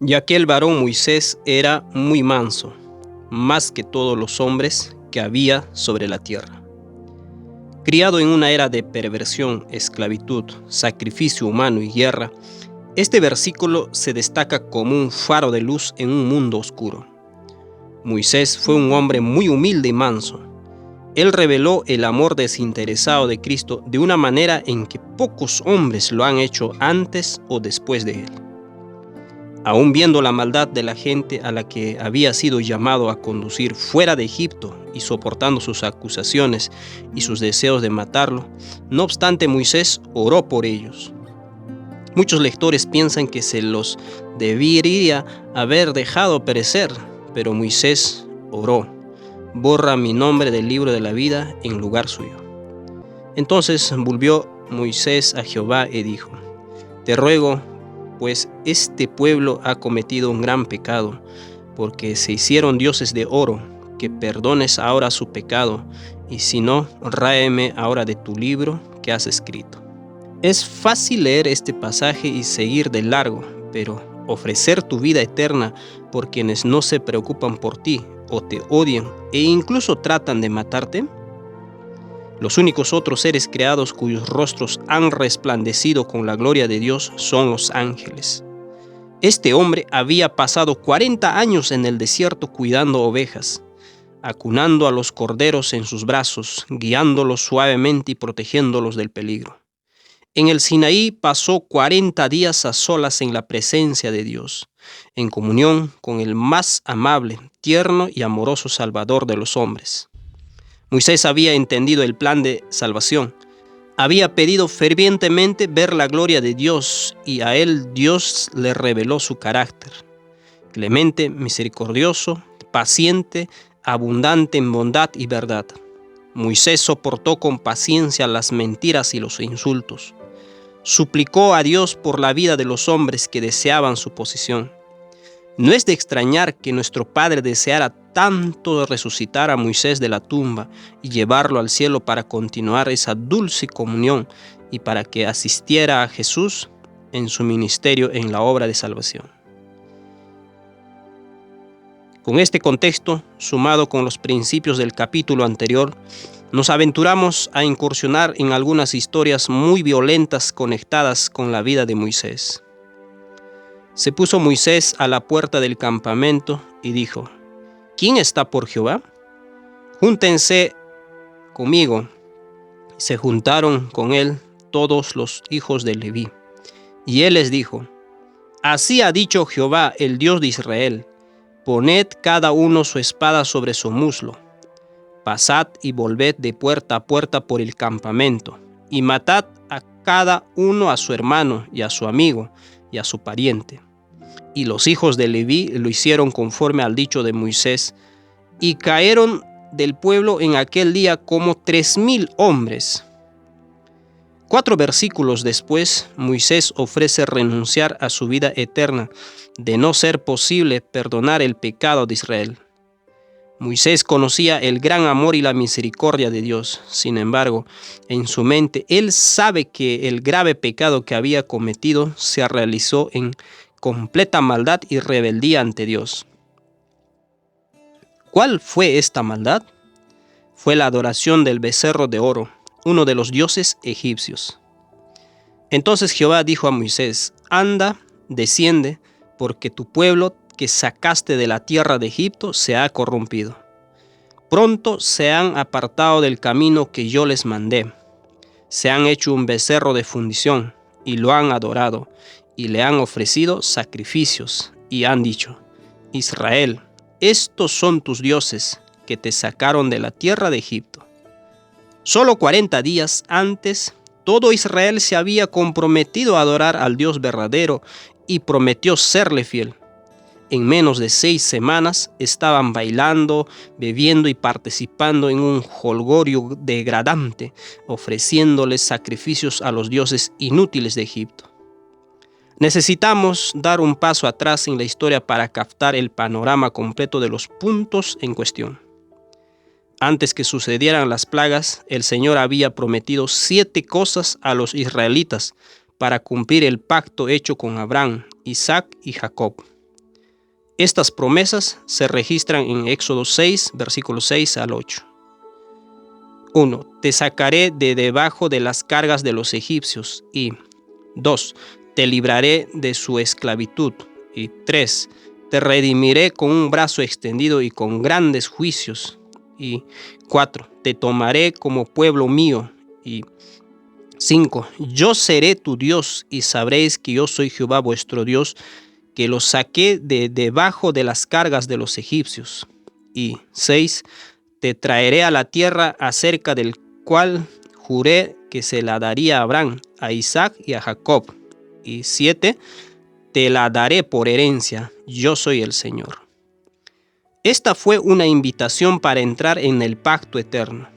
Y aquel varón Moisés era muy manso, más que todos los hombres que había sobre la tierra. Criado en una era de perversión, esclavitud, sacrificio humano y guerra, este versículo se destaca como un faro de luz en un mundo oscuro. Moisés fue un hombre muy humilde y manso. Él reveló el amor desinteresado de Cristo de una manera en que pocos hombres lo han hecho antes o después de él. Aún viendo la maldad de la gente a la que había sido llamado a conducir fuera de Egipto y soportando sus acusaciones y sus deseos de matarlo, no obstante Moisés oró por ellos. Muchos lectores piensan que se los debería haber dejado perecer, pero Moisés oró: borra mi nombre del libro de la vida en lugar suyo. Entonces volvió Moisés a Jehová y dijo: te ruego, pues este pueblo ha cometido un gran pecado, porque se hicieron dioses de oro, que perdones ahora su pecado, y si no, ráeme ahora de tu libro que has escrito. Es fácil leer este pasaje y seguir de largo, pero ofrecer tu vida eterna por quienes no se preocupan por ti o te odian e incluso tratan de matarte. Los únicos otros seres creados cuyos rostros han resplandecido con la gloria de Dios son los ángeles. Este hombre había pasado 40 años en el desierto cuidando ovejas, acunando a los corderos en sus brazos, guiándolos suavemente y protegiéndolos del peligro. En el Sinaí pasó 40 días a solas en la presencia de Dios, en comunión con el más amable, tierno y amoroso Salvador de los hombres. Moisés había entendido el plan de salvación. Había pedido fervientemente ver la gloria de Dios y a él Dios le reveló su carácter. Clemente, misericordioso, paciente, abundante en bondad y verdad. Moisés soportó con paciencia las mentiras y los insultos. Suplicó a Dios por la vida de los hombres que deseaban su posición. No es de extrañar que nuestro Padre deseara tanto resucitar a Moisés de la tumba y llevarlo al cielo para continuar esa dulce comunión y para que asistiera a Jesús en su ministerio en la obra de salvación. Con este contexto, sumado con los principios del capítulo anterior, nos aventuramos a incursionar en algunas historias muy violentas conectadas con la vida de Moisés. Se puso Moisés a la puerta del campamento y dijo: ¿quién está por Jehová? Júntense conmigo. Se juntaron con él todos los hijos de Leví. Y él les dijo: así ha dicho Jehová, el Dios de Israel: poned cada uno su espada sobre su muslo. Pasad y volved de puerta a puerta por el campamento, y matad a cada uno a su hermano y a su amigo y a su pariente. Y los hijos de Leví lo hicieron conforme al dicho de Moisés, y cayeron del pueblo en aquel día como 3,000 hombres. 4 versículos después, Moisés ofrece renunciar a su vida eterna, de no ser posible perdonar el pecado de Israel. Moisés conocía el gran amor y la misericordia de Dios. Sin embargo, en su mente, él sabe que el grave pecado que había cometido se realizó en completa maldad y rebeldía ante Dios. ¿Cuál fue esta maldad? Fue la adoración del becerro de oro, uno de los dioses egipcios. Entonces Jehová dijo a Moisés: anda, desciende, porque tu pueblo que sacaste de la tierra de Egipto se ha corrompido. Pronto se han apartado del camino que yo les mandé. Se han hecho un becerro de fundición y lo han adorado, y le han ofrecido sacrificios, y han dicho: Israel, estos son tus dioses que te sacaron de la tierra de Egipto. Solo 40 días antes, todo Israel se había comprometido a adorar al Dios verdadero y prometió serle fiel. En menos de 6 semanas estaban bailando, bebiendo y participando en un jolgorio degradante, ofreciéndoles sacrificios a los dioses inútiles de Egipto. Necesitamos dar un paso atrás en la historia para captar el panorama completo de los puntos en cuestión. Antes que sucedieran las plagas, el Señor había prometido 7 cosas a los israelitas para cumplir el pacto hecho con Abraham, Isaac y Jacob. Estas promesas se registran en Éxodo 6, versículos 6 al 8. 1. Te sacaré de debajo de las cargas de los egipcios. Y 2. Te libraré de su esclavitud. Y 3. Te redimiré con un brazo extendido y con grandes juicios. Y 4. Te tomaré como pueblo mío. Y 5. Yo seré tu Dios y sabréis que yo soy Jehová vuestro Dios, que los saqué de debajo de las cargas de los egipcios. Y 6. Te traeré a la tierra acerca del cual juré que se la daría a Abraham, a Isaac y a Jacob. Y 7. Te la daré por herencia. Yo soy el Señor. Esta fue una invitación para entrar en el pacto eterno.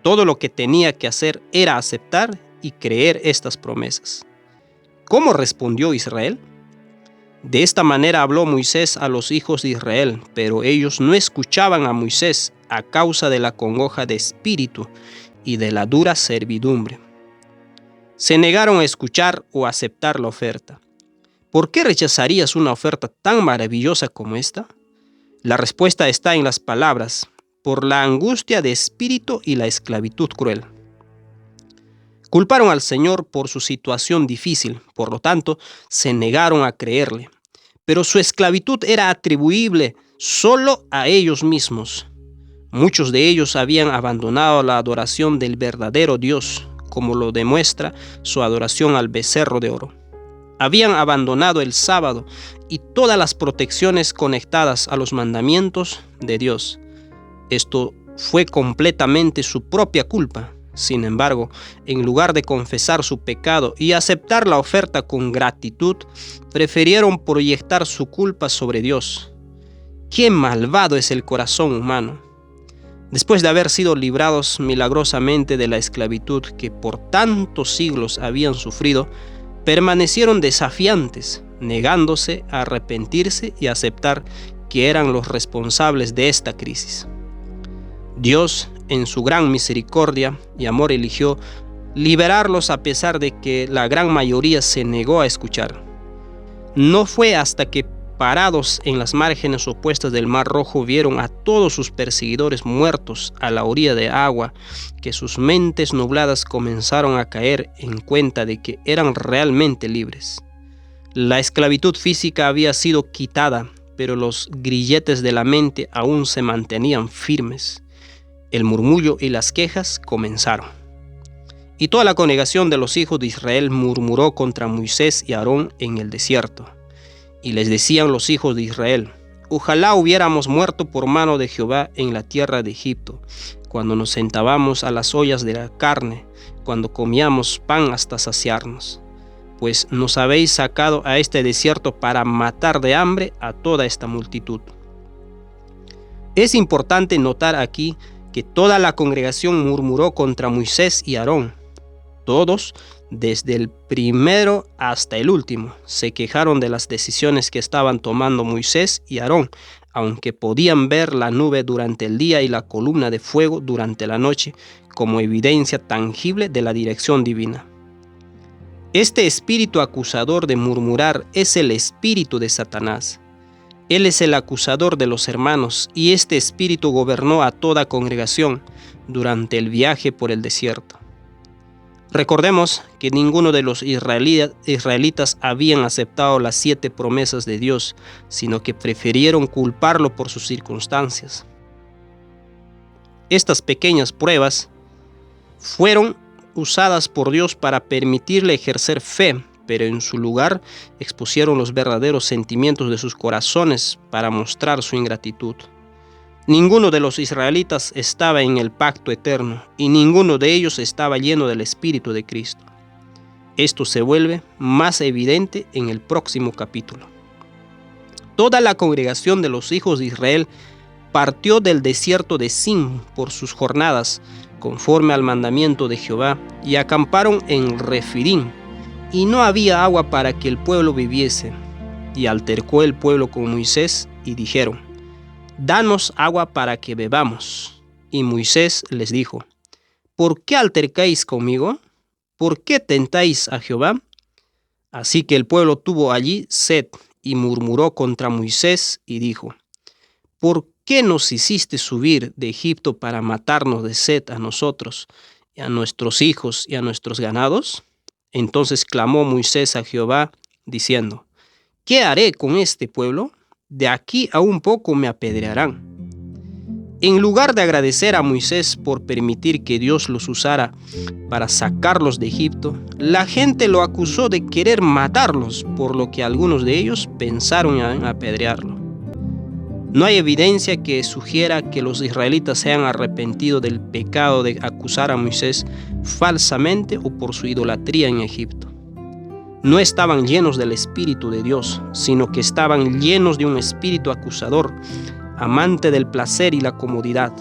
Todo lo que tenía que hacer era aceptar y creer estas promesas. ¿Cómo respondió Israel? De esta manera habló Moisés a los hijos de Israel, pero ellos no escuchaban a Moisés a causa de la congoja de espíritu y de la dura servidumbre. Se negaron a escuchar o aceptar la oferta. ¿Por qué rechazarías una oferta tan maravillosa como esta? La respuesta está en las palabras: por la angustia de espíritu y la esclavitud cruel. Culparon al Señor por su situación difícil, por lo tanto, se negaron a creerle. Pero su esclavitud era atribuible solo a ellos mismos. Muchos de ellos habían abandonado la adoración del verdadero Dios, como lo demuestra su adoración al becerro de oro. Habían abandonado el sábado y todas las protecciones conectadas a los mandamientos de Dios. Esto fue completamente su propia culpa. Sin embargo, en lugar de confesar su pecado y aceptar la oferta con gratitud, prefirieron proyectar su culpa sobre Dios. ¡Qué malvado es el corazón humano! Después de haber sido librados milagrosamente de la esclavitud que por tantos siglos habían sufrido, permanecieron desafiantes, negándose a arrepentirse y aceptar que eran los responsables de esta crisis. Dios, en su gran misericordia y amor, eligió liberarlos a pesar de que la gran mayoría se negó a escuchar. No fue hasta que, parados en las márgenes opuestas del Mar Rojo, vieron a todos sus perseguidores muertos a la orilla de agua, que sus mentes nubladas comenzaron a caer en cuenta de que eran realmente libres. La esclavitud física había sido quitada, pero los grilletes de la mente aún se mantenían firmes. El murmullo y las quejas comenzaron. Y toda la congregación de los hijos de Israel murmuró contra Moisés y Aarón en el desierto. Y les decían los hijos de Israel: ojalá hubiéramos muerto por mano de Jehová en la tierra de Egipto, cuando nos sentábamos a las ollas de la carne, cuando comíamos pan hasta saciarnos. Pues nos habéis sacado a este desierto para matar de hambre a toda esta multitud. Es importante notar aquí que toda la congregación murmuró contra Moisés y Aarón. Todos, desde el primero hasta el último, se quejaron de las decisiones que estaban tomando Moisés y Aarón, aunque podían ver la nube durante el día y la columna de fuego durante la noche como evidencia tangible de la dirección divina. Este espíritu acusador de murmurar es el espíritu de Satanás. Él es el acusador de los hermanos, y este espíritu gobernó a toda congregación durante el viaje por el desierto. Recordemos que ninguno de los israelitas habían aceptado las 7 promesas de Dios, sino que prefirieron culparlo por sus circunstancias. Estas pequeñas pruebas fueron usadas por Dios para permitirle ejercer fe, pero en su lugar expusieron los verdaderos sentimientos de sus corazones para mostrar su ingratitud. Ninguno de los israelitas estaba en el pacto eterno y ninguno de ellos estaba lleno del Espíritu de Cristo. Esto se vuelve más evidente en el próximo capítulo. Toda la congregación de los hijos de Israel partió del desierto de Sin por sus jornadas, conforme al mandamiento de Jehová, y acamparon en Refidim, y no había agua para que el pueblo viviese. Y altercó el pueblo con Moisés, y dijeron: danos agua para que bebamos. Y Moisés les dijo: ¿por qué altercáis conmigo? ¿Por qué tentáis a Jehová? Así que el pueblo tuvo allí sed, y murmuró contra Moisés y dijo: ¿Por qué nos hiciste subir de Egipto para matarnos de sed a nosotros, y a nuestros hijos y a nuestros ganados? Entonces clamó Moisés a Jehová, diciendo: ¿Qué haré con este pueblo? De aquí a un poco me apedrearán. En lugar de agradecer a Moisés por permitir que Dios los usara para sacarlos de Egipto, la gente lo acusó de querer matarlos, por lo que algunos de ellos pensaron en apedrearlo. No hay evidencia que sugiera que los israelitas se hayan arrepentido del pecado de acusar a Moisés falsamente o por su idolatría en Egipto. No estaban llenos del Espíritu de Dios, sino que estaban llenos de un espíritu acusador, amante del placer y la comodidad.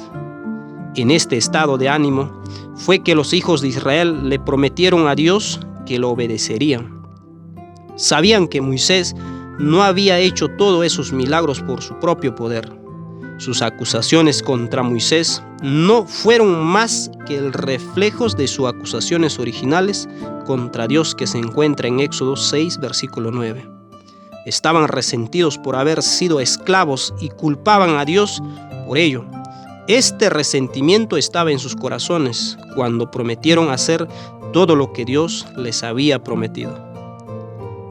En este estado de ánimo fue que los hijos de Israel le prometieron a Dios que lo obedecerían. Sabían que Moisés no había hecho todos esos milagros por su propio poder. Sus acusaciones contra Moisés no fueron más que el reflejo de sus acusaciones originales contra Dios que se encuentra en Éxodo 6, versículo 9. Estaban resentidos por haber sido esclavos y culpaban a Dios por ello. Este resentimiento estaba en sus corazones cuando prometieron hacer todo lo que Dios les había prometido.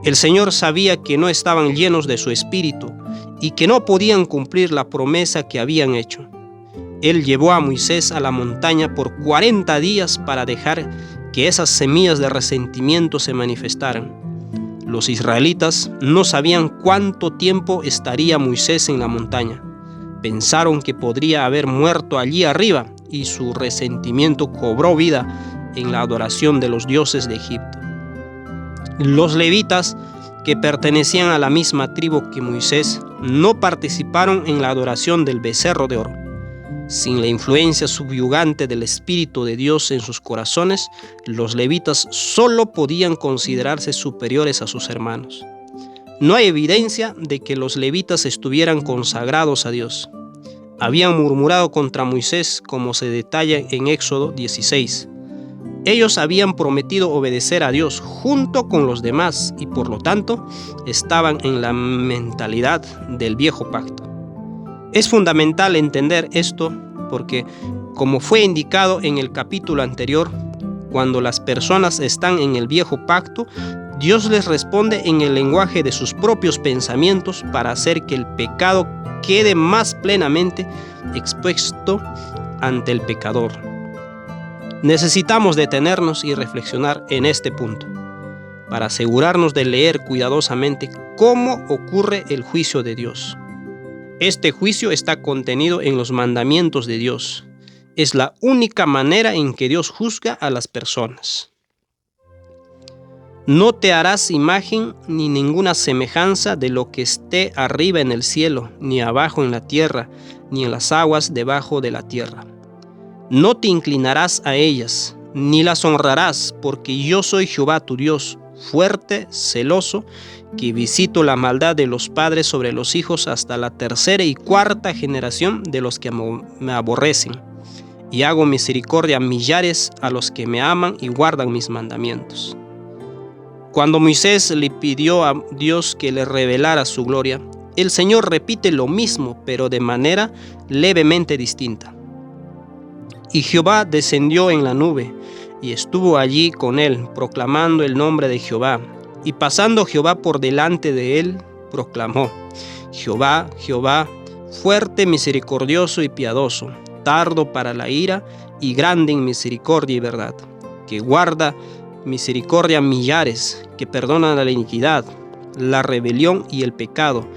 El Señor sabía que no estaban llenos de su espíritu y que no podían cumplir la promesa que habían hecho. Él llevó a Moisés a la montaña por 40 días para dejar que esas semillas de resentimiento se manifestaran. Los israelitas no sabían cuánto tiempo estaría Moisés en la montaña. Pensaron que podría haber muerto allí arriba y su resentimiento cobró vida en la adoración de los dioses de Egipto. Los levitas, que pertenecían a la misma tribu que Moisés, no participaron en la adoración del becerro de oro. Sin la influencia subyugante del Espíritu de Dios en sus corazones, los levitas solo podían considerarse superiores a sus hermanos. No hay evidencia de que los levitas estuvieran consagrados a Dios. Habían murmurado contra Moisés, como se detalla en Éxodo 16. Ellos habían prometido obedecer a Dios junto con los demás y por lo tanto estaban en la mentalidad del viejo pacto. Es fundamental entender esto porque, como fue indicado en el capítulo anterior, cuando las personas están en el viejo pacto, Dios les responde en el lenguaje de sus propios pensamientos para hacer que el pecado quede más plenamente expuesto ante el pecador. Necesitamos detenernos y reflexionar en este punto, para asegurarnos de leer cuidadosamente cómo ocurre el juicio de Dios. Este juicio está contenido en los mandamientos de Dios. Es la única manera en que Dios juzga a las personas. No te harás imagen ni ninguna semejanza de lo que esté arriba en el cielo, ni abajo en la tierra, ni en las aguas debajo de la tierra. No te inclinarás a ellas, ni las honrarás, porque yo soy Jehová tu Dios, fuerte, celoso, que visito la maldad de los padres sobre los hijos hasta la tercera y cuarta generación de los que me aborrecen, y hago misericordia a millares a los que me aman y guardan mis mandamientos. Cuando Moisés le pidió a Dios que le revelara su gloria, el Señor repite lo mismo, pero de manera levemente distinta. Y Jehová descendió en la nube, y estuvo allí con él, proclamando el nombre de Jehová. Y pasando Jehová por delante de él, proclamó: Jehová, Jehová, fuerte, misericordioso y piadoso, tardo para la ira y grande en misericordia y verdad, que guarda misericordia a millares, que perdona la iniquidad, la rebelión y el pecado,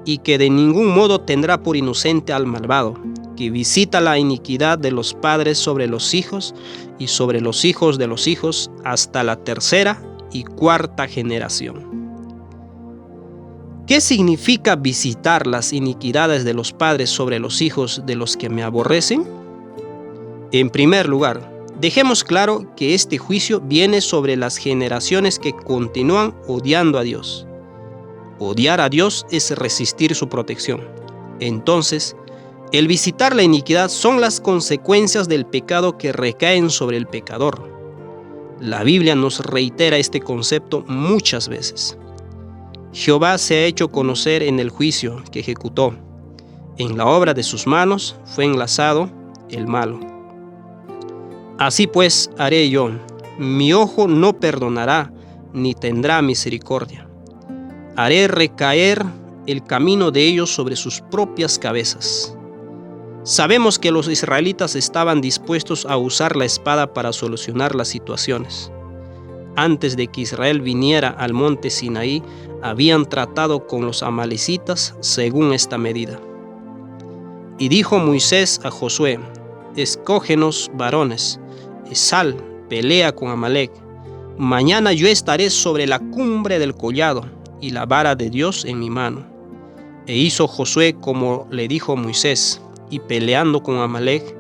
y que de ningún modo tendrá por inocente al malvado, que visita la iniquidad de los padres sobre los hijos y sobre los hijos de los hijos hasta la tercera y cuarta generación. ¿Qué significa visitar las iniquidades de los padres sobre los hijos de los que me aborrecen? En primer lugar, dejemos claro que este juicio viene sobre las generaciones que continúan odiando a Dios. Odiar a Dios es resistir su protección. Entonces, el visitar la iniquidad son las consecuencias del pecado que recaen sobre el pecador. La Biblia nos reitera este concepto muchas veces. Jehová se ha hecho conocer en el juicio que ejecutó. En la obra de sus manos fue enlazado el malo. Así pues haré yo, mi ojo no perdonará, ni tendrá misericordia. Haré recaer el camino de ellos sobre sus propias cabezas. Sabemos que los israelitas estaban dispuestos a usar la espada para solucionar las situaciones. Antes de que Israel viniera al monte Sinaí, habían tratado con los amalecitas según esta medida. Y dijo Moisés a Josué: escógenos varones, y sal, pelea con Amalec. Mañana yo estaré sobre la cumbre del collado, y la vara de Dios en mi mano. E hizo Josué como le dijo Moisés, y peleando con Amalec,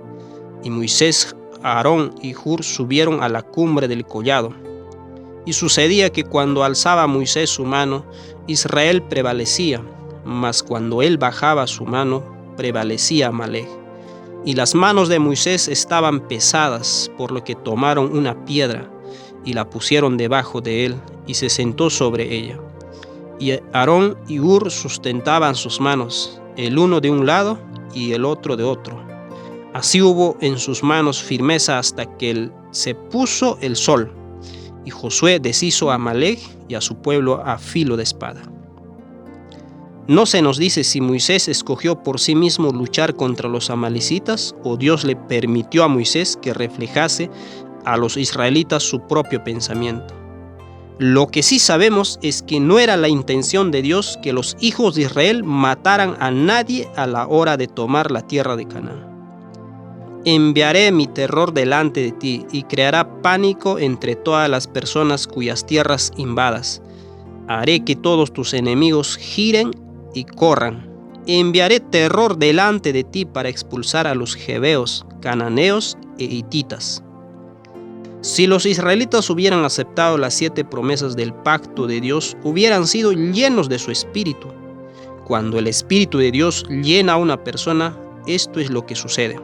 y Moisés, Aarón y Hur subieron a la cumbre del collado. Y sucedía que cuando alzaba Moisés su mano, Israel prevalecía, mas cuando él bajaba su mano, prevalecía Amalec. Y las manos de Moisés estaban pesadas, por lo que tomaron una piedra y la pusieron debajo de él, y se sentó sobre ella. Y Aarón y Hur sustentaban sus manos, el uno de un lado y el otro de otro. Así hubo en sus manos firmeza hasta que se puso el sol. Y Josué deshizo a Amalec y a su pueblo a filo de espada. No se nos dice si Moisés escogió por sí mismo luchar contra los amalecitas o Dios le permitió a Moisés que reflejase a los israelitas su propio pensamiento. Lo que sí sabemos es que no era la intención de Dios que los hijos de Israel mataran a nadie a la hora de tomar la tierra de Canaán. Enviaré mi terror delante de ti y creará pánico entre todas las personas cuyas tierras invadas. Haré que todos tus enemigos giren y corran. Enviaré terror delante de ti para expulsar a los jebeos, cananeos e hititas. Si los israelitas hubieran aceptado las 7 promesas del pacto de Dios, hubieran sido llenos de su espíritu. Cuando el espíritu de Dios llena a una persona, esto es lo que sucede.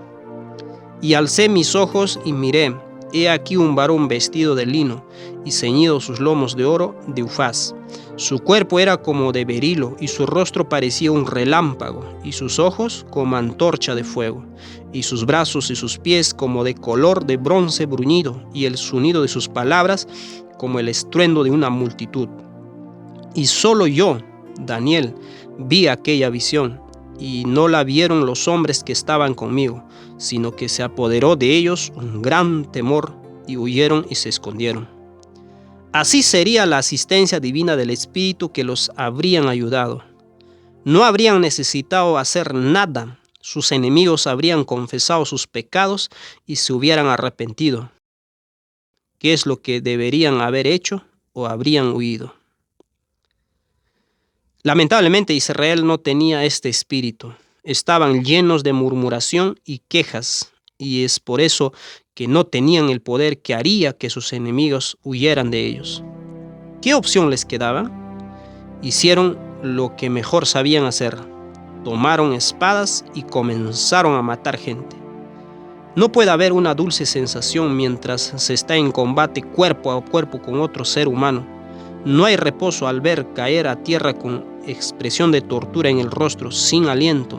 Y alcé mis ojos y miré, he aquí un varón vestido de lino y ceñido sus lomos de oro de Ufaz. Su cuerpo era como de berilo y su rostro parecía un relámpago y sus ojos como antorcha de fuego y sus brazos y sus pies como de color de bronce bruñido y el sonido de sus palabras como el estruendo de una multitud. Y solo yo, Daniel, vi aquella visión. Y no la vieron los hombres que estaban conmigo, sino que se apoderó de ellos un gran temor, y huyeron y se escondieron. Así sería la asistencia divina del Espíritu que los habrían ayudado. No habrían necesitado hacer nada, sus enemigos habrían confesado sus pecados y se hubieran arrepentido. ¿Qué es lo que deberían haber hecho o habrían huido? Lamentablemente Israel no tenía este espíritu. Estaban llenos de murmuración y quejas, y es por eso que no tenían el poder que haría que sus enemigos huyeran de ellos. ¿Qué opción les quedaba? Hicieron lo que mejor sabían hacer. Tomaron espadas y comenzaron a matar gente. No puede haber una dulce sensación mientras se está en combate cuerpo a cuerpo con otro ser humano. No hay reposo al ver caer a tierra con expresión de tortura en el rostro, sin aliento,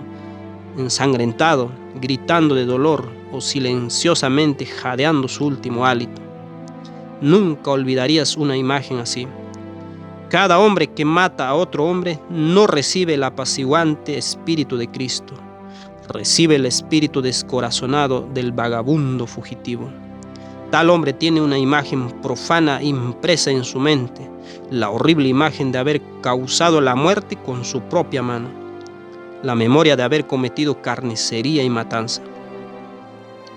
ensangrentado, gritando de dolor o silenciosamente jadeando su último hálito. Nunca olvidarías una imagen así. Cada hombre que mata a otro hombre no recibe el apaciguante espíritu de Cristo. Recibe el espíritu descorazonado del vagabundo fugitivo. Tal hombre tiene una imagen profana impresa en su mente, la horrible imagen de haber causado la muerte con su propia mano, la memoria de haber cometido carnicería y matanza.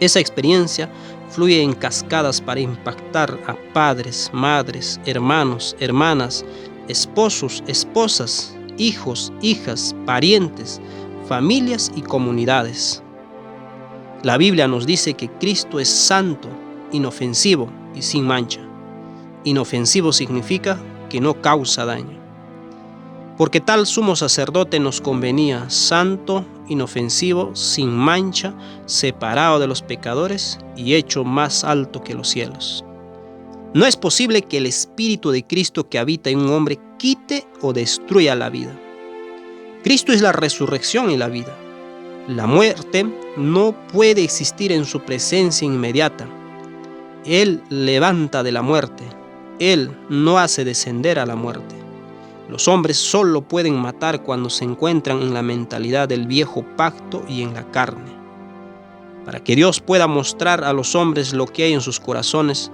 Esa experiencia fluye en cascadas para impactar a padres, madres, hermanos, hermanas, esposos, esposas, hijos, hijas, parientes, familias y comunidades. La Biblia nos dice que Cristo es santo, inofensivo y sin mancha. Inofensivo significa que no causa daño. Porque tal sumo sacerdote nos convenía, santo, inofensivo, sin mancha, separado de los pecadores y hecho más alto que los cielos. No es posible que el Espíritu de Cristo que habita en un hombre quite o destruya la vida. Cristo es la resurrección y la vida. La muerte no puede existir en su presencia inmediata. Él levanta de la muerte. Él no hace descender a la muerte. Los hombres solo pueden matar cuando se encuentran en la mentalidad del viejo pacto y en la carne. Para que Dios pueda mostrar a los hombres lo que hay en sus corazones,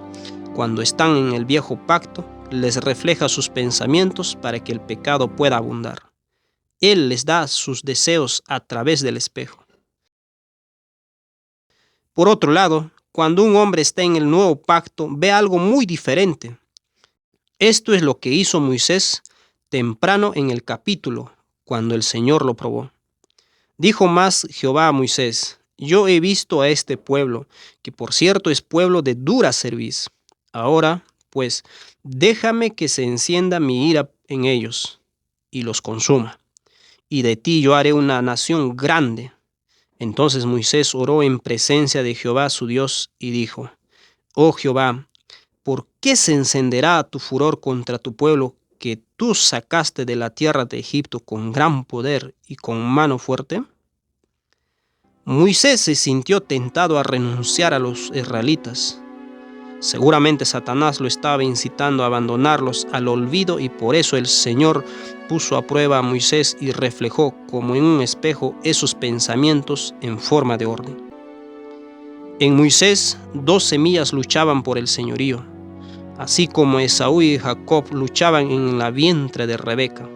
cuando están en el viejo pacto, les refleja sus pensamientos para que el pecado pueda abundar. Él les da sus deseos a través del espejo. Por otro lado, cuando un hombre está en el nuevo pacto, ve algo muy diferente. Esto es lo que hizo Moisés temprano en el capítulo, cuando el Señor lo probó. Dijo más Jehová a Moisés: yo he visto a este pueblo, que por cierto es pueblo de dura cerviz. Ahora, pues, déjame que se encienda mi ira en ellos, y los consuma. Y de ti yo haré una nación grande. Entonces Moisés oró en presencia de Jehová su Dios y dijo: oh Jehová, ¿por qué se encenderá tu furor contra tu pueblo que tú sacaste de la tierra de Egipto con gran poder y con mano fuerte? Moisés se sintió tentado a renunciar a los israelitas. Seguramente Satanás lo estaba incitando a abandonarlos al olvido, y por eso el Señor puso a prueba a Moisés y reflejó como en un espejo esos pensamientos en forma de orden. En Moisés 2 semillas luchaban por el señorío, así como Esaú y Jacob luchaban en la vientre de Rebeca.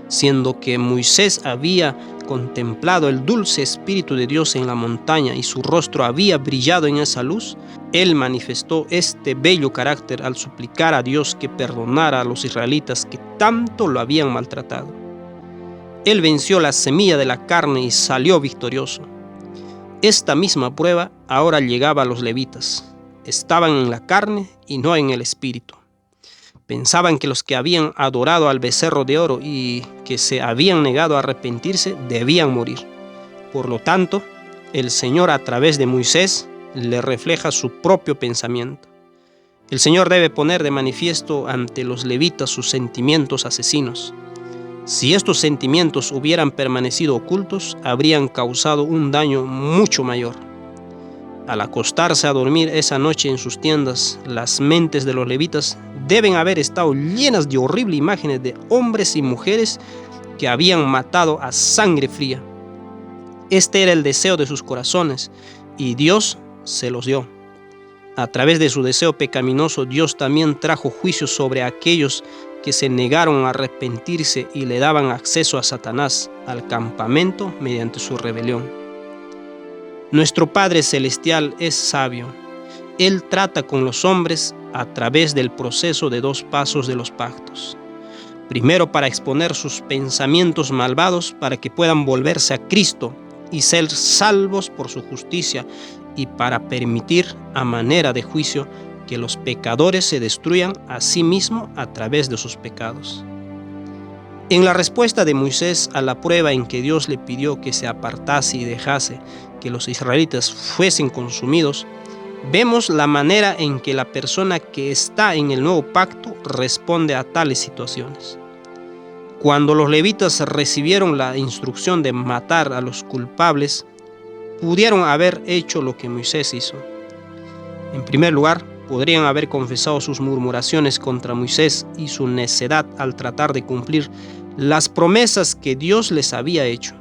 Siendo que Moisés había contemplado el dulce Espíritu de Dios en la montaña y su rostro había brillado en esa luz, él manifestó este bello carácter al suplicar a Dios que perdonara a los israelitas que tanto lo habían maltratado. Él venció la semilla de la carne y salió victorioso. Esta misma prueba ahora llegaba a los levitas. Estaban en la carne y no en el espíritu. Pensaban que los que habían adorado al becerro de oro y que se habían negado a arrepentirse debían morir. Por lo tanto, el Señor a través de Moisés le refleja su propio pensamiento. El Señor debe poner de manifiesto ante los levitas sus sentimientos asesinos. Si estos sentimientos hubieran permanecido ocultos, habrían causado un daño mucho mayor. Al acostarse a dormir esa noche en sus tiendas, las mentes de los levitas deben haber estado llenas de horribles imágenes de hombres y mujeres que habían matado a sangre fría. Este era el deseo de sus corazones y Dios se los dio. A través de su deseo pecaminoso, Dios también trajo juicio sobre aquellos que se negaron a arrepentirse y le daban acceso a Satanás al campamento mediante su rebelión. Nuestro Padre Celestial es sabio. Él trata con los hombres a través del proceso de 2 pasos de los pactos. Primero, para exponer sus pensamientos malvados para que puedan volverse a Cristo y ser salvos por su justicia, y para permitir a manera de juicio que los pecadores se destruyan a sí mismos a través de sus pecados. En la respuesta de Moisés a la prueba en que Dios le pidió que se apartase y dejase que los israelitas fuesen consumidos, vemos la manera en que la persona que está en el nuevo pacto responde a tales situaciones. Cuando los levitas recibieron la instrucción de matar a los culpables, pudieron haber hecho lo que Moisés hizo. En primer lugar, podrían haber confesado sus murmuraciones contra Moisés y su necedad al tratar de cumplir las promesas que Dios les había hecho.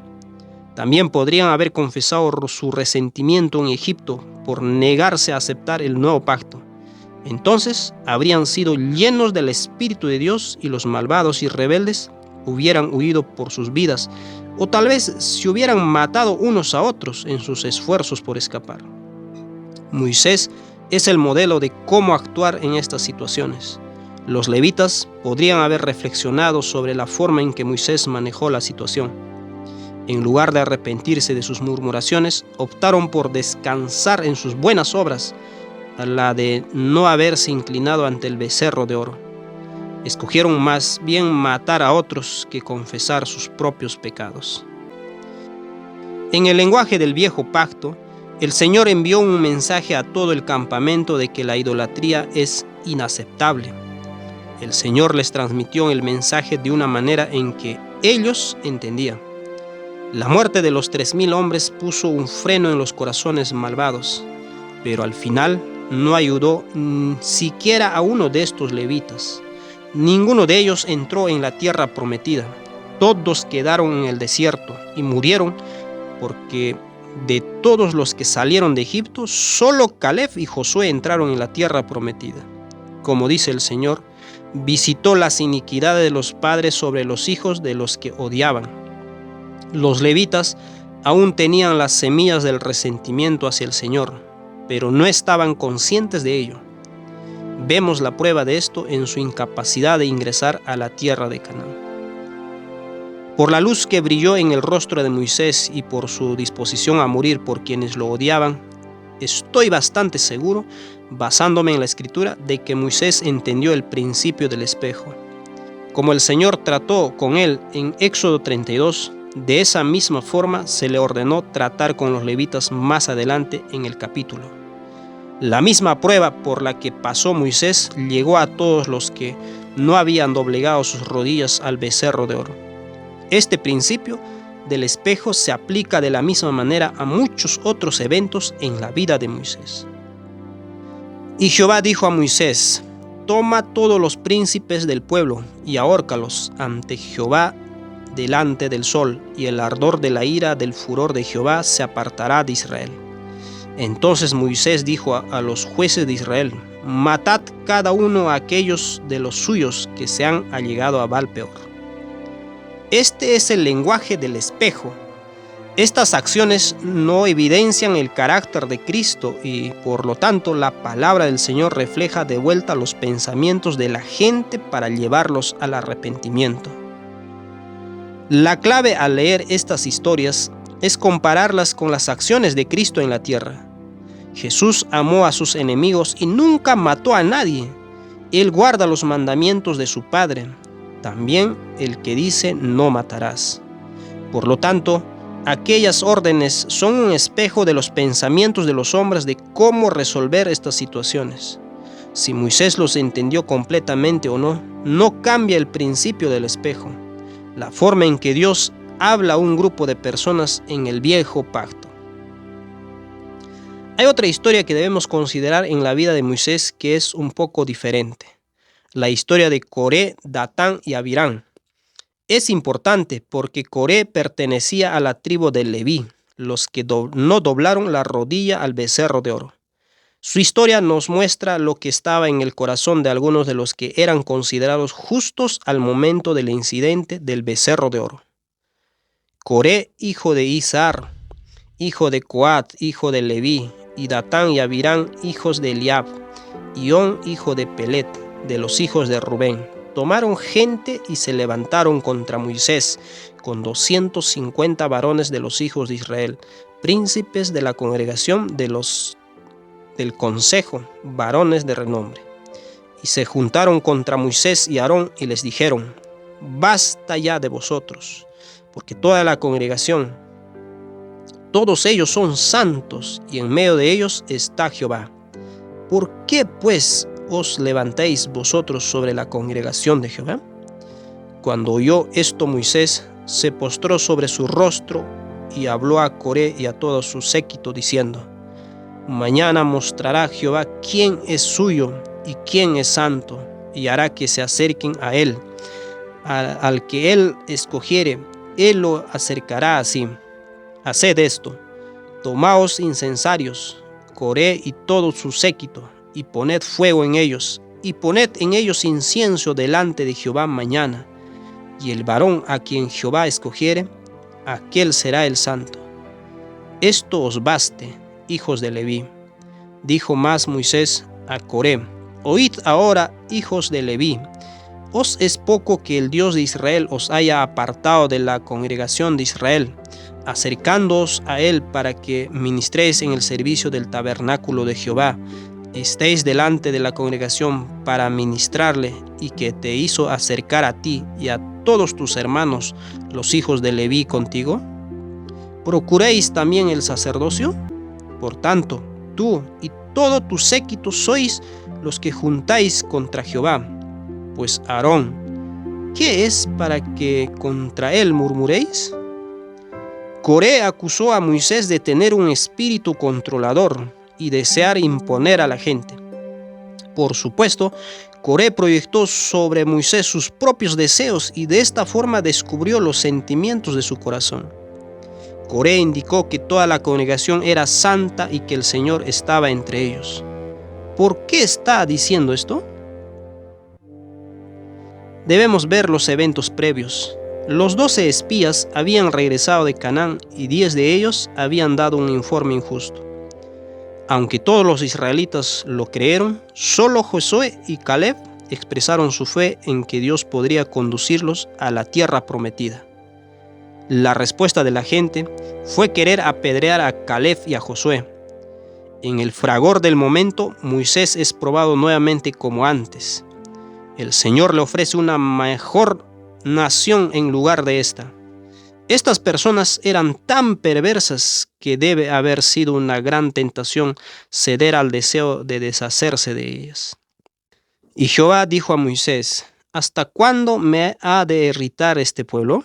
También podrían haber confesado su resentimiento en Egipto por negarse a aceptar el nuevo pacto. Entonces habrían sido llenos del Espíritu de Dios y los malvados y rebeldes hubieran huido por sus vidas, o tal vez se hubieran matado unos a otros en sus esfuerzos por escapar. Moisés es el modelo de cómo actuar en estas situaciones. Los levitas podrían haber reflexionado sobre la forma en que Moisés manejó la situación. En lugar de arrepentirse de sus murmuraciones, optaron por descansar en sus buenas obras, a la de no haberse inclinado ante el becerro de oro. Escogieron más bien matar a otros que confesar sus propios pecados. En el lenguaje del viejo pacto, el Señor envió un mensaje a todo el campamento de que la idolatría es inaceptable. El Señor les transmitió el mensaje de una manera en que ellos entendían. La muerte de los 3000 hombres puso un freno en los corazones malvados, pero al final no ayudó ni siquiera a uno de estos levitas. Ninguno de ellos entró en la tierra prometida. Todos quedaron en el desierto y murieron, porque de todos los que salieron de Egipto, solo Caleb y Josué entraron en la tierra prometida. Como dice el Señor, visitó las iniquidades de los padres sobre los hijos de los que odiaban. Los levitas aún tenían las semillas del resentimiento hacia el Señor, pero no estaban conscientes de ello. Vemos la prueba de esto en su incapacidad de ingresar a la tierra de Canaán. Por la luz que brilló en el rostro de Moisés y por su disposición a morir por quienes lo odiaban, estoy bastante seguro, basándome en la Escritura, de que Moisés entendió el principio del espejo. Como el Señor trató con él en Éxodo 32, de esa misma forma se le ordenó tratar con los levitas más adelante en el capítulo. La misma prueba por la que pasó Moisés llegó a todos los que no habían doblegado sus rodillas al becerro de oro. Este principio del espejo se aplica de la misma manera a muchos otros eventos en la vida de Moisés. Y Jehová dijo a Moisés: toma todos los príncipes del pueblo y ahórcalos ante Jehová delante del sol, y el ardor de la ira del furor de Jehová se apartará de Israel. Entonces Moisés dijo a los jueces de Israel: matad cada uno a aquellos de los suyos que se han allegado a Baal-peor. Este es el lenguaje del espejo. Estas acciones no evidencian el carácter de Cristo y, por lo tanto, la palabra del Señor refleja de vuelta los pensamientos de la gente para llevarlos al arrepentimiento. La clave al leer estas historias es compararlas con las acciones de Cristo en la tierra. Jesús amó a sus enemigos y nunca mató a nadie. Él guarda los mandamientos de su Padre. También el que dice no matarás. Por lo tanto, aquellas órdenes son un espejo de los pensamientos de los hombres de cómo resolver estas situaciones. Si Moisés los entendió completamente o no, no cambia el principio del espejo, la forma en que Dios habla a un grupo de personas en el viejo pacto. Hay otra historia que debemos considerar en la vida de Moisés que es un poco diferente. La historia de Coré, Datán y Abirán. Es importante porque Coré pertenecía a la tribu de Leví, los que no doblaron la rodilla al becerro de oro. Su historia nos muestra lo que estaba en el corazón de algunos de los que eran considerados justos al momento del incidente del becerro de oro. Coré, hijo de Izhar, hijo de Coat, hijo de Leví, y Datán y Abirán, hijos de Eliab, y On, hijo de Pelet, de los hijos de Rubén, tomaron gente y se levantaron contra Moisés con 250 varones de los hijos de Israel, príncipes de la congregación del consejo, varones de renombre. Y se juntaron contra Moisés y Aarón y les dijeron: basta ya de vosotros, porque toda la congregación, todos ellos son santos y en medio de ellos está Jehová. ¿Por qué pues os levantéis vosotros sobre la congregación de Jehová? Cuando oyó esto Moisés, se postró sobre su rostro y habló a Coré y a todo su séquito diciendo: mañana mostrará Jehová quién es suyo y quién es santo, y hará que se acerquen a él. Al que él escogiere, él lo acercará así. Haced esto: tomaos incensarios, Coré y todo su séquito, y poned fuego en ellos, y poned en ellos incienso delante de Jehová mañana. Y el varón a quien Jehová escogiere, aquel será el santo. Esto os baste, hijos de Leví. Dijo más Moisés a Coré: oíd ahora, hijos de Leví, ¿os es poco que el Dios de Israel os haya apartado de la congregación de Israel, acercándoos a él para que ministréis en el servicio del tabernáculo de Jehová, estéis delante de la congregación para ministrarle, y que te hizo acercar a ti y a todos tus hermanos, los hijos de Leví, contigo? ¿Procuréis también el sacerdocio? Por tanto, tú y todo tu séquito sois los que juntáis contra Jehová, pues Aarón, ¿qué es para que contra él murmuréis? Coré acusó a Moisés de tener un espíritu controlador y desear imponer a la gente. Por supuesto, Coré proyectó sobre Moisés sus propios deseos y de esta forma descubrió los sentimientos de su corazón. Coré indicó que toda la congregación era santa y que el Señor estaba entre ellos. ¿Por qué está diciendo esto? Debemos ver los eventos previos. Los 12 espías habían regresado de Canaán y 10 de ellos habían dado un informe injusto. Aunque todos los israelitas lo creyeron, solo Josué y Caleb expresaron su fe en que Dios podría conducirlos a la tierra prometida. La respuesta de la gente fue querer apedrear a Caleb y a Josué. En el fragor del momento, Moisés es probado nuevamente como antes. El Señor le ofrece una mejor nación en lugar de esta. Estas personas eran tan perversas que debe haber sido una gran tentación ceder al deseo de deshacerse de ellas. Y Jehová dijo a Moisés: ¿hasta cuándo me ha de irritar este pueblo?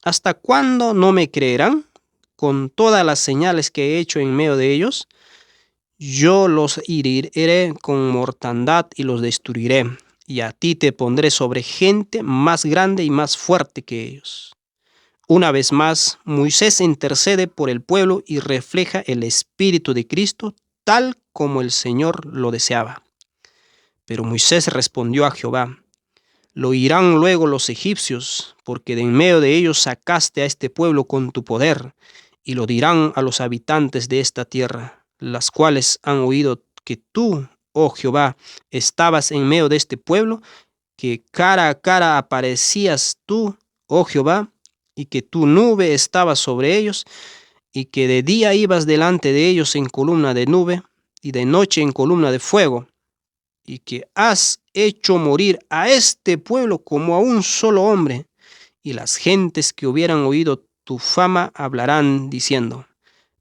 ¿Hasta cuándo no me creerán con todas las señales que he hecho en medio de ellos? Yo los heriré con mortandad y los destruiré, y a ti te pondré sobre gente más grande y más fuerte que ellos. Una vez más, Moisés intercede por el pueblo y refleja el Espíritu de Cristo tal como el Señor lo deseaba. Pero Moisés respondió a Jehová: lo oirán luego los egipcios, porque de en medio de ellos sacaste a este pueblo con tu poder, y lo dirán a los habitantes de esta tierra, las cuales han oído que tú, oh Jehová, estabas en medio de este pueblo, que cara a cara aparecías tú, oh Jehová, y que tu nube estaba sobre ellos, y que de día ibas delante de ellos en columna de nube, y de noche en columna de fuego, y que has hecho morir a este pueblo como a un solo hombre, y las gentes que hubieran oído tu fama hablarán diciendo: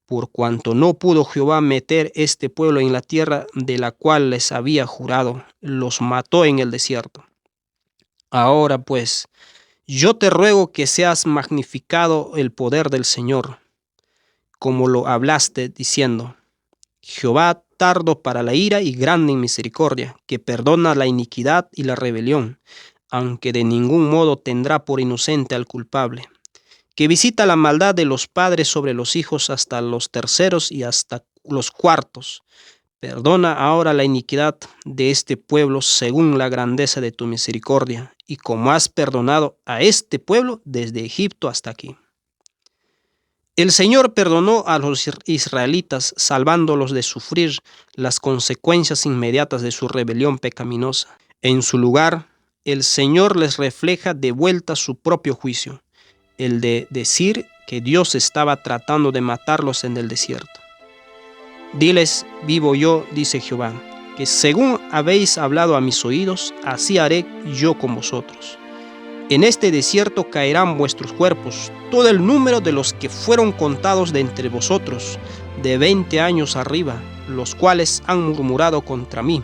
por cuanto no pudo Jehová meter este pueblo en la tierra de la cual les había jurado, los mató en el desierto. Ahora pues, yo te ruego que seas magnificado el poder del Señor, como lo hablaste diciendo: Jehová tardo para la ira y grande en misericordia, que perdona la iniquidad y la rebelión, aunque de ningún modo tendrá por inocente al culpable, que visita la maldad de los padres sobre los hijos hasta los terceros y hasta los cuartos. Perdona ahora la iniquidad de este pueblo según la grandeza de tu misericordia, y como has perdonado a este pueblo desde Egipto hasta aquí. El Señor perdonó a los israelitas, salvándolos de sufrir las consecuencias inmediatas de su rebelión pecaminosa. En su lugar, el Señor les refleja de vuelta su propio juicio, el de decir que Dios estaba tratando de matarlos en el desierto. Diles: vivo yo, dice Jehová, que según habéis hablado a mis oídos, así haré yo con vosotros. En este desierto caerán vuestros cuerpos, todo el número de los que fueron contados de entre vosotros, de 20 años arriba, los cuales han murmurado contra mí.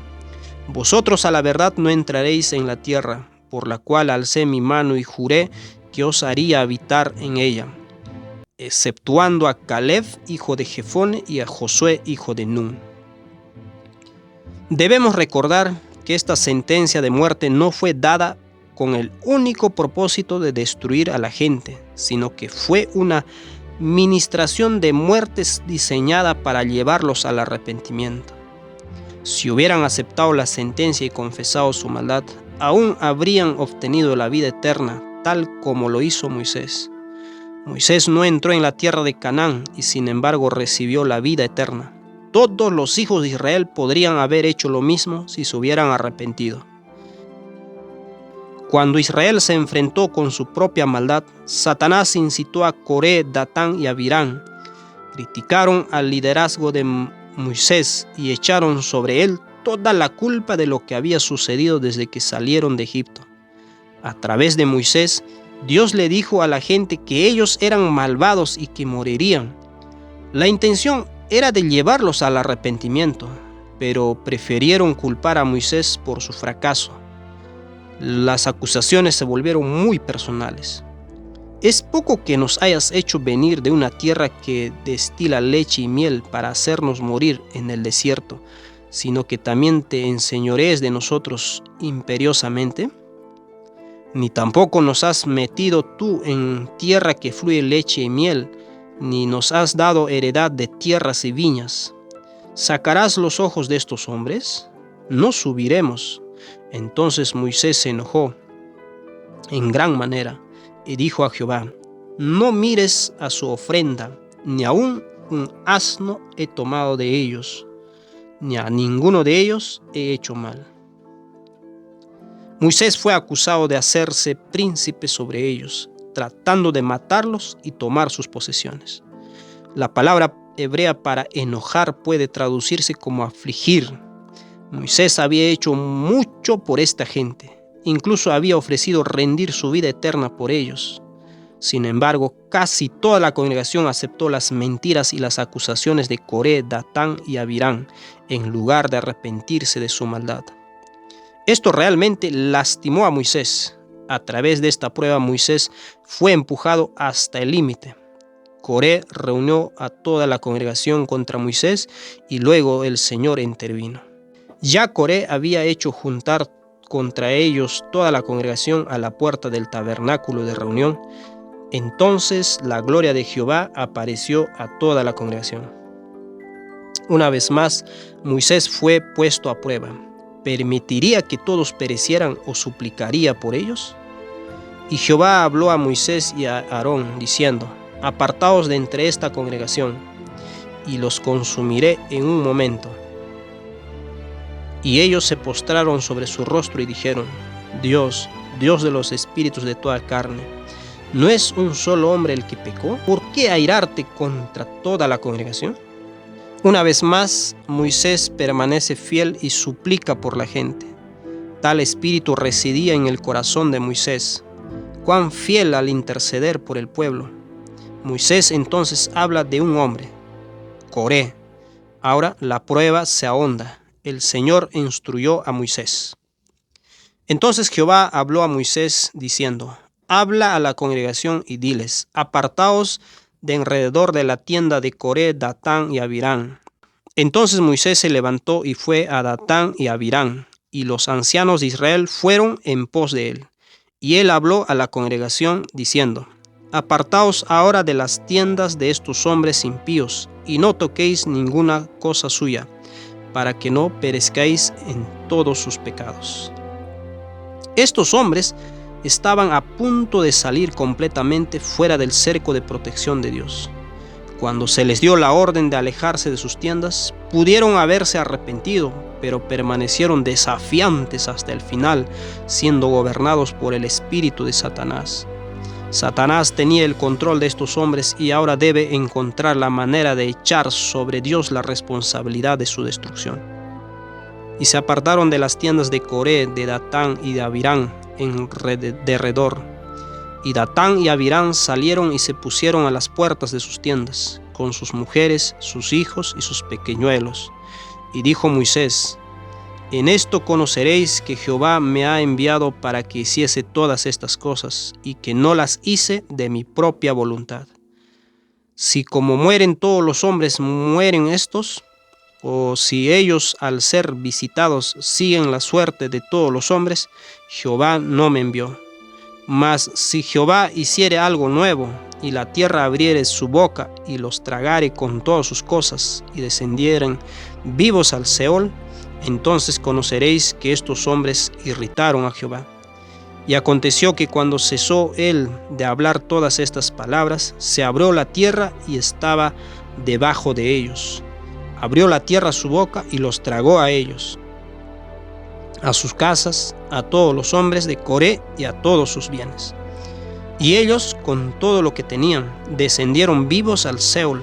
Vosotros a la verdad no entraréis en la tierra, por la cual alcé mi mano y juré que os haría habitar en ella, exceptuando a Caleb, hijo de Jefone, y a Josué, hijo de Nun. Debemos recordar que esta sentencia de muerte no fue dada con el único propósito de destruir a la gente, sino que fue una ministración de muertes diseñada para llevarlos al arrepentimiento. Si hubieran aceptado la sentencia y confesado su maldad, aún habrían obtenido la vida eterna, tal como lo hizo Moisés. Moisés no entró en la tierra de Canaán y sin embargo recibió la vida eterna. Todos los hijos de Israel podrían haber hecho lo mismo si se hubieran arrepentido. Cuando Israel se enfrentó con su propia maldad, Satanás incitó a Coré, Datán y Abirán. Criticaron al liderazgo de Moisés y echaron sobre él toda la culpa de lo que había sucedido desde que salieron de Egipto. A través de Moisés, Dios le dijo a la gente que ellos eran malvados y que morirían. La intención era de llevarlos al arrepentimiento, pero prefirieron culpar a Moisés por su fracaso. Las acusaciones se volvieron muy personales. Es poco que nos hayas hecho venir de una tierra que destila leche y miel para hacernos morir en el desierto, sino que también te enseñorees de nosotros imperiosamente. Ni tampoco nos has metido tú en tierra que fluye leche y miel, ni nos has dado heredad de tierras y viñas. ¿Sacarás los ojos de estos hombres? No subiremos. Entonces Moisés se enojó en gran manera y dijo a Jehová: no mires a su ofrenda, ni aun un asno he tomado de ellos, ni a ninguno de ellos he hecho mal. Moisés fue acusado de hacerse príncipe sobre ellos, tratando de matarlos y tomar sus posesiones. La palabra hebrea para enojar puede traducirse como afligir. Moisés había hecho mucho por esta gente. Incluso había ofrecido rendir su vida eterna por ellos. Sin embargo, casi toda la congregación aceptó las mentiras y las acusaciones de Coré, Datán y Abirán, en lugar de arrepentirse de su maldad. Esto realmente lastimó a Moisés. A través de esta prueba, Moisés fue empujado hasta el límite. Coré reunió a toda la congregación contra Moisés y luego el Señor intervino. Ya Coré había hecho juntar contra ellos toda la congregación a la puerta del tabernáculo de reunión. Entonces la gloria de Jehová apareció a toda la congregación. Una vez más, Moisés fue puesto a prueba. ¿Permitiría que todos perecieran o suplicaría por ellos? Y Jehová habló a Moisés y a Aarón, diciendo: apartaos de entre esta congregación, y los consumiré en un momento. Y ellos se postraron sobre su rostro y dijeron: Dios, Dios de los espíritus de toda carne, ¿no es un solo hombre el que pecó? ¿Por qué airarte contra toda la congregación? Una vez más, Moisés permanece fiel y suplica por la gente. Tal espíritu residía en el corazón de Moisés. Cuán fiel al interceder por el pueblo. Moisés entonces habla de un hombre, Coré. Ahora la prueba se ahonda. El Señor instruyó a Moisés. Entonces Jehová habló a Moisés diciendo: habla a la congregación y diles: apartaos de alrededor de la tienda de Coré, Datán y Abirán. Entonces Moisés se levantó y fue a Datán y Abirán, y los ancianos de Israel fueron en pos de él. Y él habló a la congregación diciendo: apartaos ahora de las tiendas de estos hombres impíos, y no toquéis ninguna cosa suya, para que no perezcáis en todos sus pecados. Estos hombres estaban a punto de salir completamente fuera del cerco de protección de Dios. Cuando se les dio la orden de alejarse de sus tiendas, pudieron haberse arrepentido, pero permanecieron desafiantes hasta el final, siendo gobernados por el espíritu de Satanás. Satanás tenía el control de estos hombres y ahora debe encontrar la manera de echar sobre Dios la responsabilidad de su destrucción. Y se apartaron de las tiendas de Coré, de Datán y de Abirán en derredor. Y Datán y Abirán salieron y se pusieron a las puertas de sus tiendas, con sus mujeres, sus hijos y sus pequeñuelos. Y dijo Moisés: en esto conoceréis que Jehová me ha enviado para que hiciese todas estas cosas, y que no las hice de mi propia voluntad. Si como mueren todos los hombres mueren estos, o si ellos al ser visitados siguen la suerte de todos los hombres, Jehová no me envió. Mas si Jehová hiciere algo nuevo, y la tierra abriere su boca, y los tragare con todas sus cosas, y descendieren vivos al Seol, entonces conoceréis que estos hombres irritaron a Jehová. Y aconteció que cuando cesó él de hablar todas estas palabras, se abrió la tierra y estaba debajo de ellos. Abrió la tierra su boca y los tragó a ellos, a sus casas, a todos los hombres de Coré y a todos sus bienes. Y ellos, con todo lo que tenían, descendieron vivos al Seol,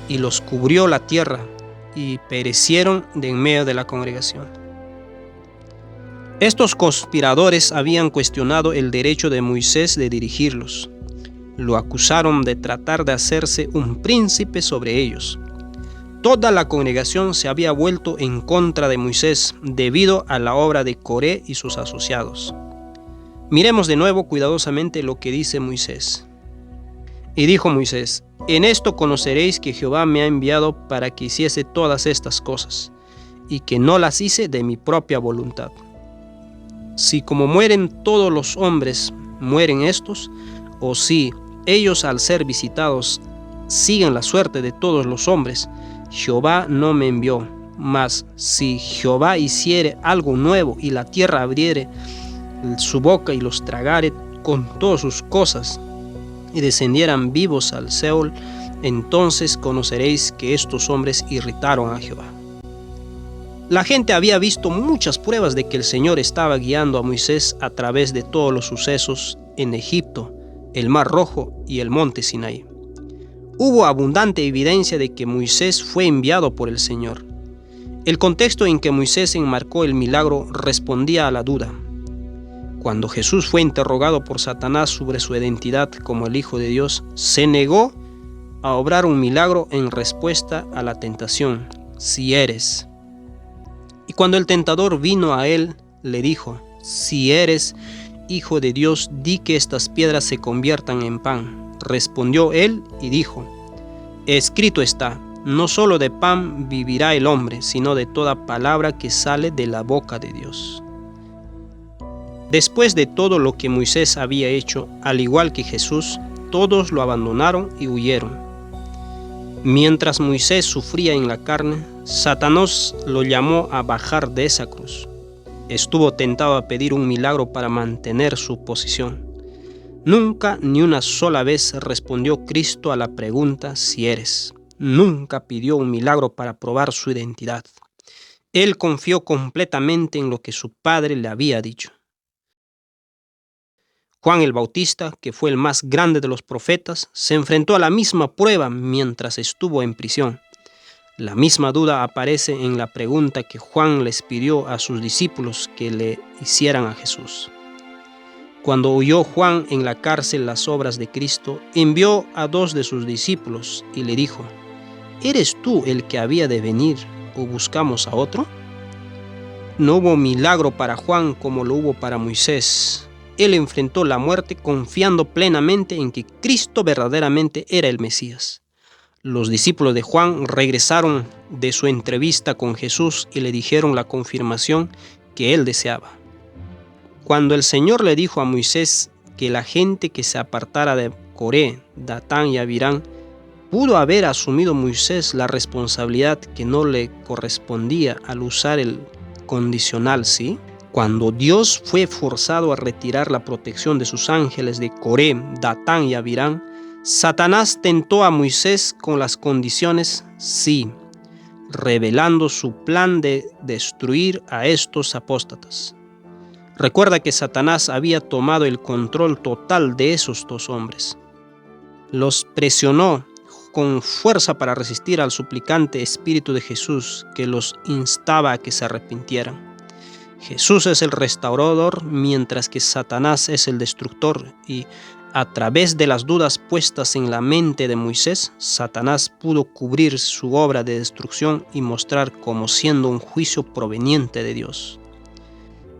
y los cubrió la tierra, y perecieron de en medio de la congregación. Estos conspiradores habían cuestionado el derecho de Moisés de dirigirlos. Lo acusaron de tratar de hacerse un príncipe sobre ellos. Toda la congregación se había vuelto en contra de Moisés debido a la obra de Coré y sus asociados. Miremos de nuevo cuidadosamente lo que dice Moisés. Y dijo Moisés: en esto conoceréis que Jehová me ha enviado para que hiciese todas estas cosas, y que no las hice de mi propia voluntad. Si como mueren todos los hombres, mueren estos, o si ellos al ser visitados siguen la suerte de todos los hombres, Jehová no me envió. Mas si Jehová hiciere algo nuevo y la tierra abriere su boca y los tragare con todas sus cosas y descendieran vivos al Seol, entonces conoceréis que estos hombres irritaron a Jehová. La gente había visto muchas pruebas de que el Señor estaba guiando a Moisés a través de todos los sucesos en Egipto, el Mar Rojo y el monte Sinaí. Hubo abundante evidencia de que Moisés fue enviado por el Señor. El contexto en que Moisés enmarcó el milagro respondía a la duda. Cuando Jesús fue interrogado por Satanás sobre su identidad como el Hijo de Dios, se negó a obrar un milagro en respuesta a la tentación: si eres. Y cuando el tentador vino a él, le dijo: si eres Hijo de Dios, di que estas piedras se conviertan en pan. Respondió él y dijo: escrito está, no solo de pan vivirá el hombre, sino de toda palabra que sale de la boca de Dios. Después de todo lo que Moisés había hecho, al igual que Jesús, todos lo abandonaron y huyeron. Mientras Moisés sufría en la carne, Satanás lo llamó a bajar de esa cruz. Estuvo tentado a pedir un milagro para mantener su posición. Nunca ni una sola vez respondió Cristo a la pregunta si eres. Nunca pidió un milagro para probar su identidad. Él confió completamente en lo que su padre le había dicho. Juan el Bautista, que fue el más grande de los profetas, se enfrentó a la misma prueba mientras estuvo en prisión. La misma duda aparece en la pregunta que Juan les pidió a sus discípulos que le hicieran a Jesús. Cuando oyó Juan en la cárcel las obras de Cristo, envió a 2 de sus discípulos y le dijo: ¿eres tú el que había de venir o buscamos a otro? No hubo milagro para Juan como lo hubo para Moisés. Él enfrentó la muerte confiando plenamente en que Cristo verdaderamente era el Mesías. Los discípulos de Juan regresaron de su entrevista con Jesús y le dijeron la confirmación que él deseaba. Cuando el Señor le dijo a Moisés que la gente que se apartara de Coré, Datán y Abirán, pudo haber asumido Moisés la responsabilidad que no le correspondía al usar el condicional sí. Cuando Dios fue forzado a retirar la protección de sus ángeles de Coré, Datán y Abirán, Satanás tentó a Moisés con las condiciones sí, revelando su plan de destruir a estos apóstatas. Recuerda que Satanás había tomado el control total de esos 2 hombres. Los presionó con fuerza para resistir al suplicante Espíritu de Jesús que los instaba a que se arrepintieran. Jesús es el restaurador, mientras que Satanás es el destructor, y a través de las dudas puestas en la mente de Moisés, Satanás pudo cubrir su obra de destrucción y mostrar como siendo un juicio proveniente de Dios.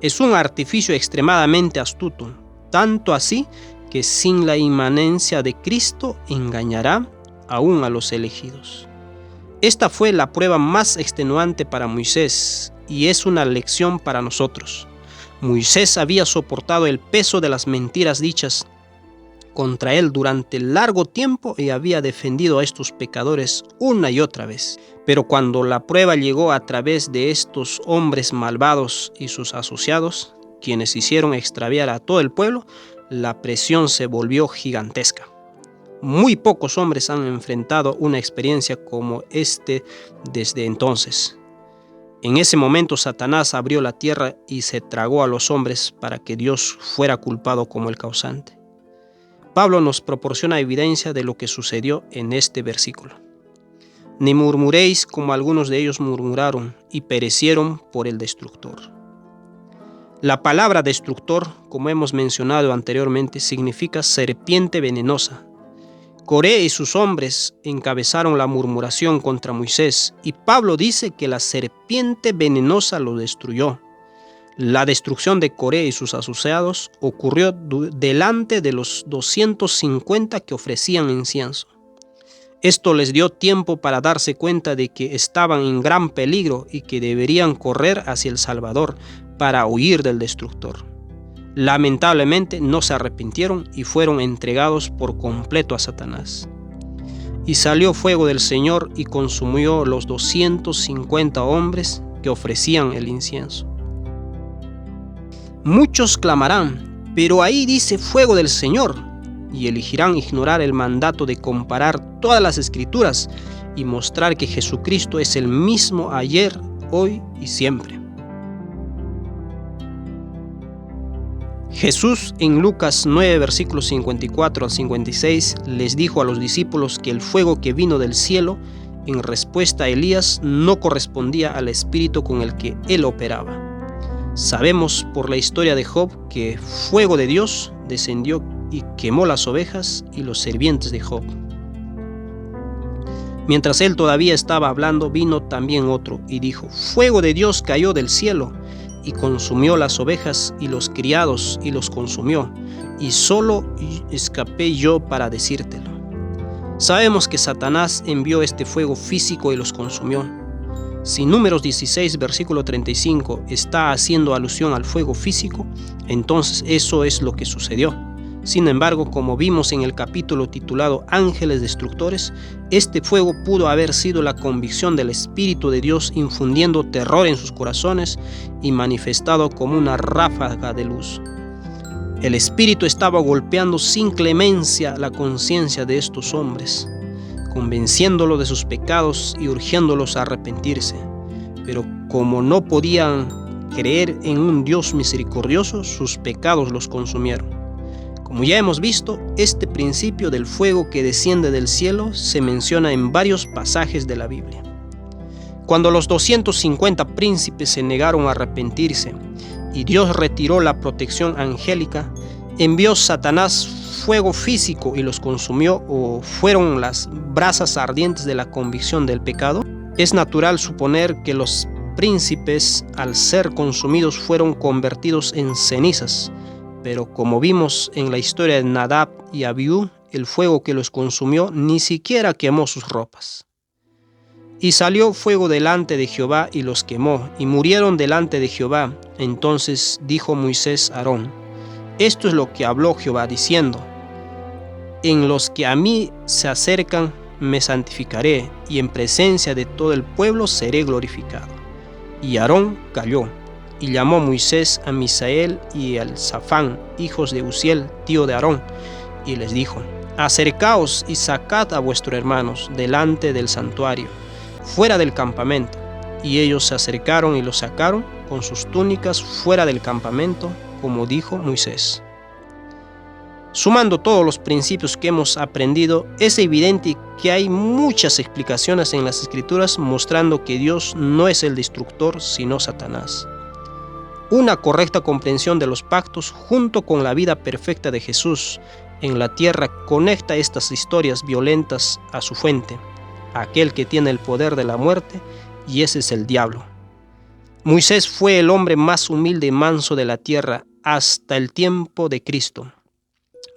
Es un artificio extremadamente astuto, tanto así que sin la inmanencia de Cristo engañará aún a los elegidos. Esta fue la prueba más extenuante para Moisés y es una lección para nosotros. Moisés había soportado el peso de las mentiras dichas contra él durante largo tiempo y había defendido a estos pecadores una y otra vez. Pero cuando la prueba llegó a través de estos hombres malvados y sus asociados, quienes hicieron extraviar a todo el pueblo, la presión se volvió gigantesca. Muy pocos hombres han enfrentado una experiencia como desde entonces. En ese momento Satanás abrió la tierra y se tragó a los hombres para que Dios fuera culpado como el causante. Pablo nos proporciona evidencia de lo que sucedió en este versículo. Ni murmuréis como algunos de ellos murmuraron y perecieron por el destructor. La palabra destructor, como hemos mencionado anteriormente, significa serpiente venenosa. Coré y sus hombres encabezaron la murmuración contra Moisés y Pablo dice que la serpiente venenosa lo destruyó. La destrucción de Coré y sus asociados ocurrió delante de los 250 que ofrecían incienso. Esto les dio tiempo para darse cuenta de que estaban en gran peligro y que deberían correr hacia el Salvador para huir del destructor. Lamentablemente no se arrepintieron y fueron entregados por completo a Satanás. Y salió fuego del Señor y consumió los 250 hombres que ofrecían el incienso. Muchos clamarán, pero ahí dice fuego del Señor, y elegirán ignorar el mandato de comparar todas las Escrituras y mostrar que Jesucristo es el mismo ayer, hoy y siempre. Jesús en Lucas 9, versículos 54 al 56, les dijo a los discípulos que el fuego que vino del cielo en respuesta a Elías no correspondía al espíritu con el que él operaba. Sabemos por la historia de Job que fuego de Dios descendió y quemó las ovejas y los sirvientes de Job. Mientras él todavía estaba hablando, vino también otro y dijo: fuego de Dios cayó del cielo y consumió las ovejas y los criados y los consumió, y solo escapé yo para decírtelo. Sabemos que Satanás envió este fuego físico y los consumió. Si Números 16, versículo 35 está haciendo alusión al fuego físico, entonces eso es lo que sucedió. Sin embargo, como vimos en el capítulo titulado Ángeles Destructores, este fuego pudo haber sido la convicción del Espíritu de Dios infundiendo terror en sus corazones y manifestado como una ráfaga de luz. El Espíritu estaba golpeando sin clemencia la conciencia de estos hombres, convenciéndolos de sus pecados y urgiéndolos a arrepentirse. Pero como no podían creer en un Dios misericordioso, sus pecados los consumieron. Como ya hemos visto, este principio del fuego que desciende del cielo se menciona en varios pasajes de la Biblia. Cuando los 250 príncipes se negaron a arrepentirse y Dios retiró la protección angélica, envió Satanás fuego físico y los consumió, o fueron las brasas ardientes de la convicción del pecado. Es natural suponer que los príncipes, al ser consumidos, fueron convertidos en cenizas, pero como vimos en la historia de Nadab y Abiú, el fuego que los consumió ni siquiera quemó sus ropas. Y salió fuego delante de Jehová y los quemó, y murieron delante de Jehová. Entonces dijo Moisés a Aarón: esto es lo que habló Jehová diciendo: en los que a mí se acercan me santificaré, y en presencia de todo el pueblo seré glorificado. Y Aarón calló. Y llamó Moisés a Misael y a Elzafán, hijos de Uziel, tío de Aarón, y les dijo: acercaos y sacad a vuestros hermanos delante del santuario, fuera del campamento. Y ellos se acercaron y los sacaron con sus túnicas fuera del campamento, como dijo Moisés. Sumando todos los principios que hemos aprendido, es evidente que hay muchas explicaciones en las Escrituras mostrando que Dios no es el destructor, sino Satanás. Una correcta comprensión de los pactos junto con la vida perfecta de Jesús en la tierra conecta estas historias violentas a su fuente, aquel que tiene el poder de la muerte, y ese es el diablo. Moisés fue el hombre más humilde y manso de la tierra hasta el tiempo de Cristo.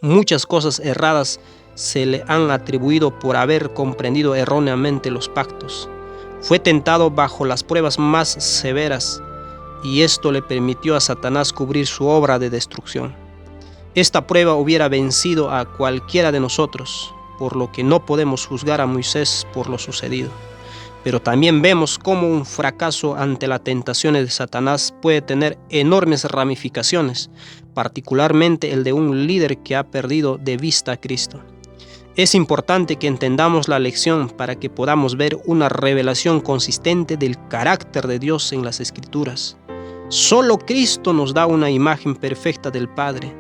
Muchas cosas erradas se le han atribuido por haber comprendido erróneamente los pactos. Fue tentado bajo las pruebas más severas, y esto le permitió a Satanás cubrir su obra de destrucción. Esta prueba hubiera vencido a cualquiera de nosotros, por lo que no podemos juzgar a Moisés por lo sucedido. Pero también vemos cómo un fracaso ante las tentaciones de Satanás puede tener enormes ramificaciones, particularmente el de un líder que ha perdido de vista a Cristo. Es importante que entendamos la lección para que podamos ver una revelación consistente del carácter de Dios en las Escrituras. Solo Cristo nos da una imagen perfecta del Padre.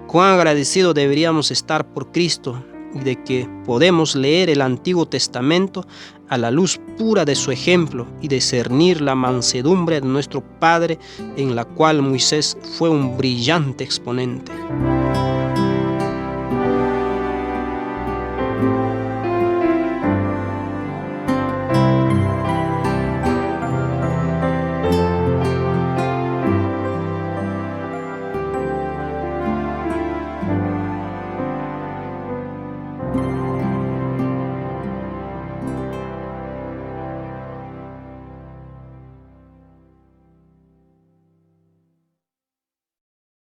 Cuán agradecidos deberíamos estar por Cristo y de que podemos leer el Antiguo Testamento a la luz pura de su ejemplo y discernir la mansedumbre de nuestro Padre, en la cual Moisés fue un brillante exponente.